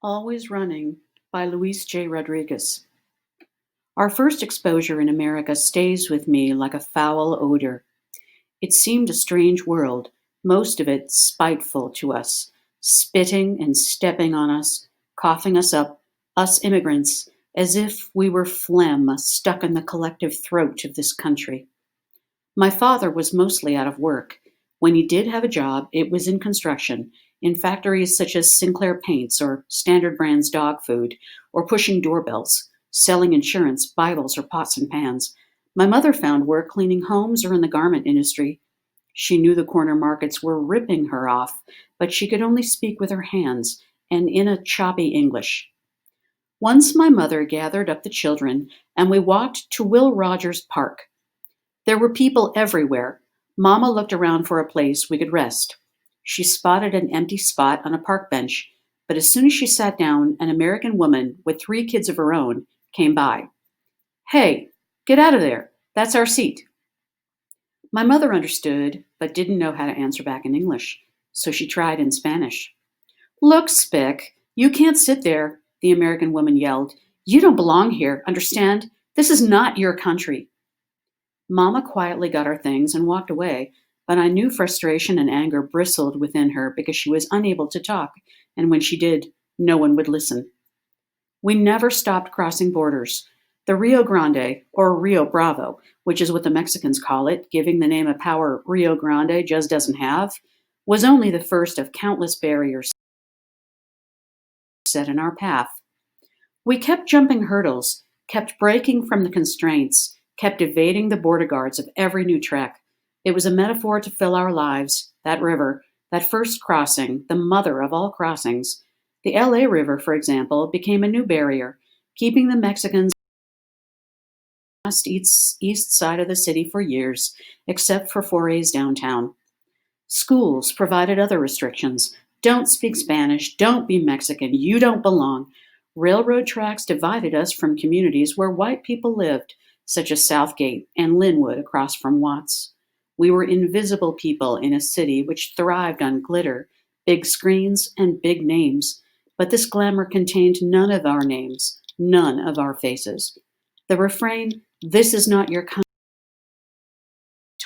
Always Running by Luis J. Rodriguez. Our first exposure in America stays with me like a foul odor. It seemed a strange world, most of it spiteful to us, spitting and stepping on us, coughing us up, us immigrants, as if we were phlegm stuck in the collective throat of this country. My father was mostly out of work. When he did have a job, it was in construction, in factories such as Sinclair Paints or Standard Brands dog food, or pushing doorbells, selling insurance, Bibles, or pots and pans. My mother found work cleaning homes or in the garment industry. She knew the corner markets were ripping her off, but she could only speak with her hands and in a choppy English. Once my mother gathered up the children and we walked to Will Rogers Park. There were people everywhere. Mama looked around for a place we could rest. She spotted an empty spot on a park bench, but as soon as she sat down, an American woman with 3 kids of her own came by. "Hey, get out of there. That's our seat." My mother understood, but didn't know how to answer back in English, so she tried in Spanish. "Look, Spick, you can't sit there," the American woman yelled. "You don't belong here, understand? This is not your country." Mama quietly got our things and walked away, but I knew frustration and anger bristled within her because she was unable to talk, and when she did, no one would listen. We never stopped crossing borders. The Rio Grande, or Rio Bravo, which is what the Mexicans call it, giving the name a power Rio Grande just doesn't have, was only the first of countless barriers set in our path. We kept jumping hurdles, kept breaking from the constraints, kept evading the border guards of every new trek. It was a metaphor to fill our lives, that river, that first crossing, the mother of all crossings. The LA River, for example, became a new barrier, keeping the Mexicans on the east side of the city for years, except for forays downtown. Schools provided other restrictions. Don't speak Spanish, don't be Mexican, you don't belong. Railroad tracks divided us from communities where white people lived, such as Southgate and Linwood across from Watts. We were invisible people in a city which thrived on glitter, big screens, and big names, but this glamour contained none of our names, none of our faces. The refrain, "This is not your country,"